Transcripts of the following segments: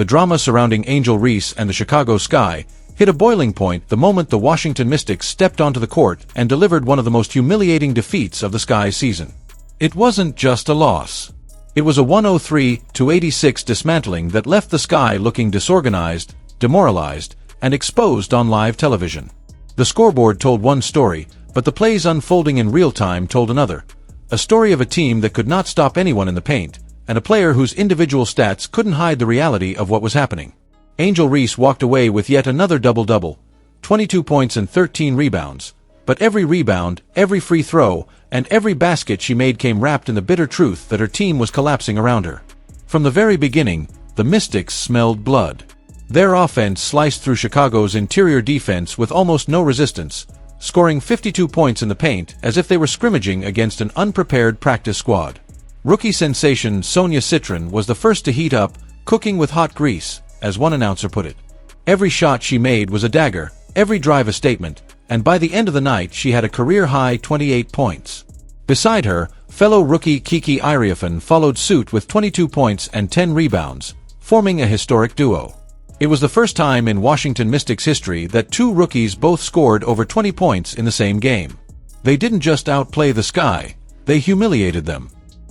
The drama surrounding Angel Reese and the Chicago Sky hit a boiling point the moment the Washington Mystics stepped onto the court and delivered one of the most humiliating defeats of the Sky's season. It wasn't just a loss. It was a 103-86 dismantling that left the Sky looking disorganized, demoralized, and exposed on live television. The scoreboard told one story, but the plays unfolding in real time told another. A story of a team that could not stop anyone in the paint, and a player whose individual stats couldn't hide the reality of what was happening. Angel Reese walked away with yet another double-double, 22 points and 13 rebounds, but every rebound, every free throw, and every basket she made came wrapped in the bitter truth that her team was collapsing around her. From the very beginning, the Mystics smelled blood. Their offense sliced through Chicago's interior defense with almost no resistance, scoring 52 points in the paint as if they were scrimmaging against an unprepared practice squad. Rookie sensation Sonia Citron was the first to heat up, cooking with hot grease, as one announcer put it. Every shot she made was a dagger, every drive a statement, and by the end of the night she had a career-high 28 points. Beside her, fellow rookie Kiki Iriafen followed suit with 22 points and 10 rebounds, forming a historic duo. It was the first time in Washington Mystics history that two rookies both scored over 20 points in the same game. They didn't just outplay the Sky, they humiliated them.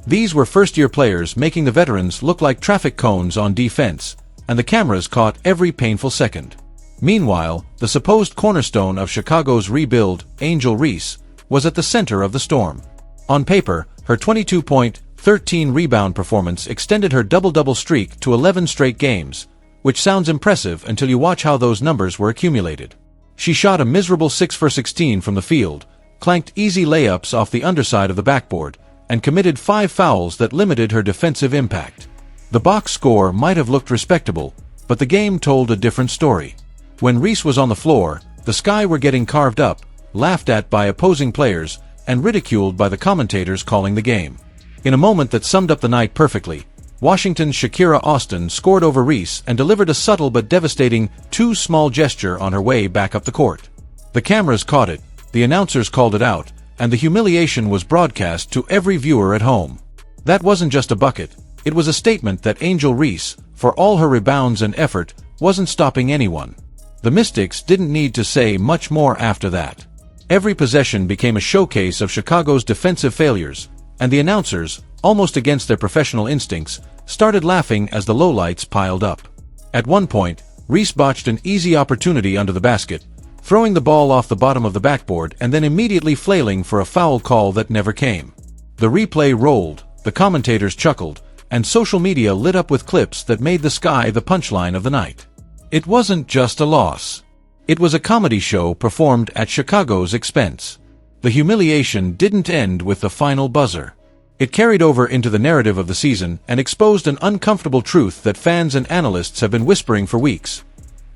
These were first-year players making the veterans look like traffic cones on defense, and the cameras caught every painful second. Meanwhile, the supposed cornerstone of Chicago's rebuild, Angel Reese, was at the center of the storm. On paper, her 22-point, 13-rebound performance extended her double-double streak to 11 straight games, which sounds impressive until you watch how those numbers were accumulated. She shot a miserable 6 for 16 from the field, clanked easy layups off the underside of the backboard, and committed 5 fouls that limited her defensive impact. The box score might have looked respectable, but the game told a different story. When Reese was on the floor, the Sky were getting carved up, laughed at by opposing players, and ridiculed by the commentators calling the game. In a moment that summed up the night perfectly, Washington's Shakira Austin scored over Reese and delivered a subtle but devastating too-small gesture on her way back up the court. The cameras caught it, the announcers called it out, and the humiliation was broadcast to every viewer at home. That wasn't just a bucket, it was a statement that Angel Reese, for all her rebounds and effort, wasn't stopping anyone. The Mystics didn't need to say much more after that. Every possession became a showcase of Chicago's defensive failures, and the announcers, almost against their professional instincts, started laughing as the lowlights piled up. At one point, Reese botched an easy opportunity under the basket, throwing the ball off the bottom of the backboard and then immediately flailing for a foul call that never came. The replay rolled, the commentators chuckled, and social media lit up with clips that made the Sky the punchline of the night. It wasn't just a loss. It was a comedy show performed at Chicago's expense. The humiliation didn't end with the final buzzer. It carried over into the narrative of the season and exposed an uncomfortable truth that fans and analysts have been whispering for weeks.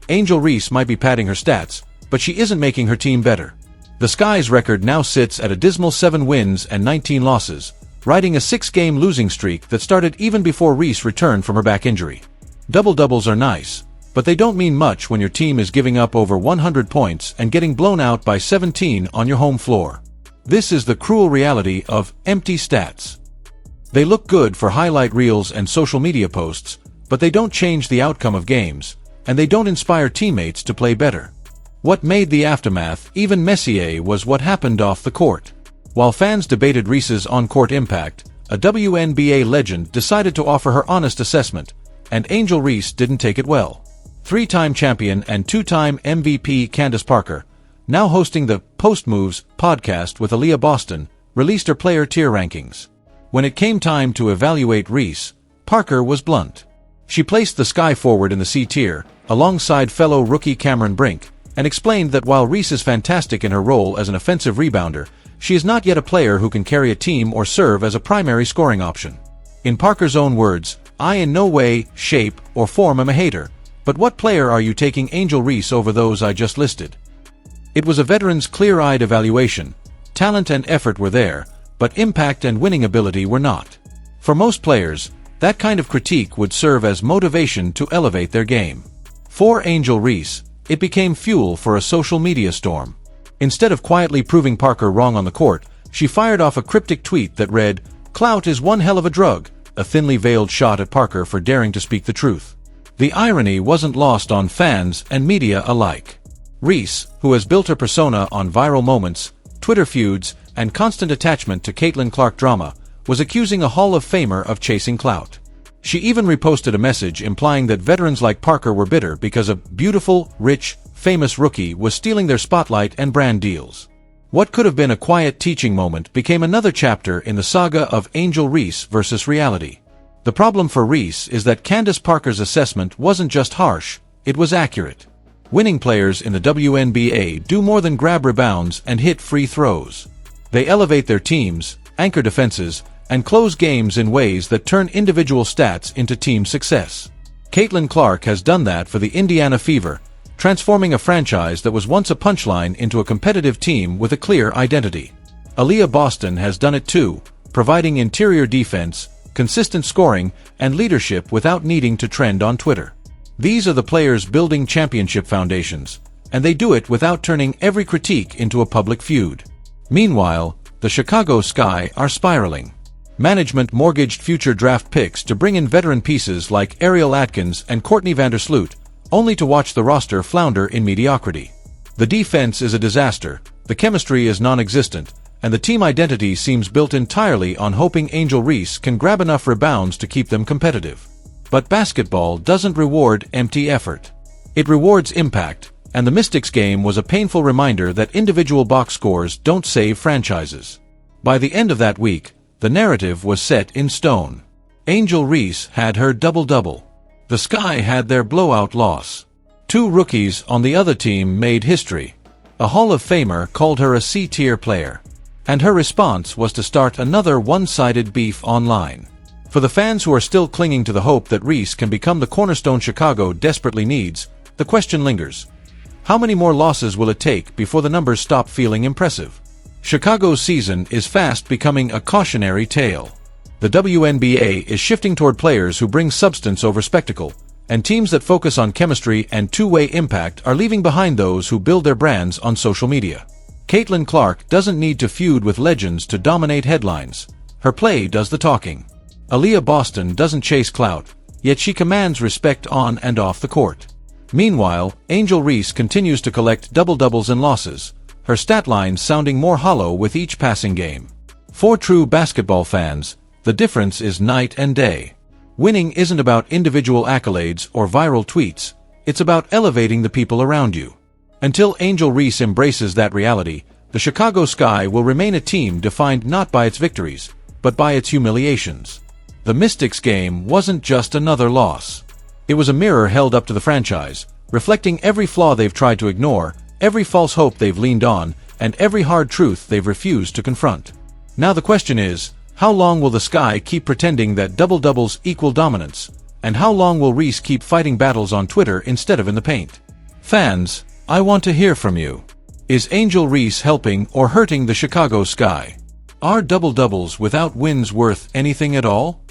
Angel Reese might be padding her stats, but she isn't making her team better. The Sky's record now sits at a dismal 7 wins and 19 losses, riding a 6-game losing streak that started even before Reese returned from her back injury. Double-doubles are nice, but they don't mean much when your team is giving up over 100 points and getting blown out by 17 on your home floor. This is the cruel reality of empty stats. They look good for highlight reels and social media posts, but they don't change the outcome of games, and they don't inspire teammates to play better. What made the aftermath even messier was what happened off the court. While fans debated Reese's on-court impact, a WNBA legend decided to offer her honest assessment, and Angel Reese didn't take it well. 3-time champion and 2-time MVP Candace Parker, now hosting the Post Moves podcast with Aaliyah Boston, released her player tier rankings. When it came time to evaluate Reese, Parker was blunt. She placed the Sky forward in the C tier, alongside fellow rookie Cameron Brink, and explained that while Reese is fantastic in her role as an offensive rebounder, she is not yet a player who can carry a team or serve as a primary scoring option. In Parker's own words, "I in no way, shape, or form am a hater, but what player are you taking Angel Reese over those I just listed?" It was a veteran's clear-eyed evaluation. Talent and effort were there, but impact and winning ability were not. For most players, that kind of critique would serve as motivation to elevate their game. For Angel Reese, it became fuel for a social media storm. Instead of quietly proving Parker wrong on the court, she fired off a cryptic tweet that read, "Clout is one hell of a drug," a thinly veiled shot at Parker for daring to speak the truth. The irony wasn't lost on fans and media alike. Reese, who has built her persona on viral moments, Twitter feuds, and constant attachment to Caitlin Clark drama, was accusing a Hall of Famer of chasing clout. She even reposted a message implying that veterans like Parker were bitter because a beautiful, rich, famous rookie was stealing their spotlight and brand deals. What could have been a quiet teaching moment became another chapter in the saga of Angel Reese versus reality. The problem for Reese is that Candace Parker's assessment wasn't just harsh, it was accurate. Winning players in the WNBA do more than grab rebounds and hit free throws. They elevate their teams, anchor defenses, and close games in ways that turn individual stats into team success. Caitlin Clark has done that for the Indiana Fever, transforming a franchise that was once a punchline into a competitive team with a clear identity. Aaliyah Boston has done it too, providing interior defense, consistent scoring, and leadership without needing to trend on Twitter. These are the players building championship foundations, and they do it without turning every critique into a public feud. Meanwhile, the Chicago Sky are spiraling. Management mortgaged future draft picks to bring in veteran pieces like Ariel Atkins and Courtney Vandersloot, only to watch the roster flounder in mediocrity. The defense is a disaster, the chemistry is non-existent, and the team identity seems built entirely on hoping Angel Reese can grab enough rebounds to keep them competitive. But basketball doesn't reward empty effort. It rewards impact, and the Mystics game was a painful reminder that individual box scores don't save franchises. By the end of that week, the narrative was set in stone. Angel Reese had her double-double. The Sky had their blowout loss. Two rookies on the other team made history. A Hall of Famer called her a C-tier player. And her response was to start another one-sided beef online. For the fans who are still clinging to the hope that Reese can become the cornerstone Chicago desperately needs, the question lingers. How many more losses will it take before the numbers stop feeling impressive? Chicago's season is fast becoming a cautionary tale. The WNBA is shifting toward players who bring substance over spectacle, and teams that focus on chemistry and two-way impact are leaving behind those who build their brands on social media. Caitlin Clark doesn't need to feud with legends to dominate headlines. Her play does the talking. Aaliyah Boston doesn't chase clout, yet she commands respect on and off the court. Meanwhile, Angel Reese continues to collect double-doubles and losses, her stat lines sounding more hollow with each passing game. For true basketball fans, the difference is night and day. Winning isn't about individual accolades or viral tweets, it's about elevating the people around you. Until Angel Reese embraces that reality, the Chicago Sky will remain a team defined not by its victories, but by its humiliations. The Mystics game wasn't just another loss. It was a mirror held up to the franchise, reflecting every flaw they've tried to ignore, every false hope they've leaned on, and every hard truth they've refused to confront. Now the question is, how long will the Sky keep pretending that double-doubles equal dominance? And how long will Reese keep fighting battles on Twitter instead of in the paint? Fans, I want to hear from you. Is Angel Reese helping or hurting the Chicago Sky? Are double-doubles without wins worth anything at all?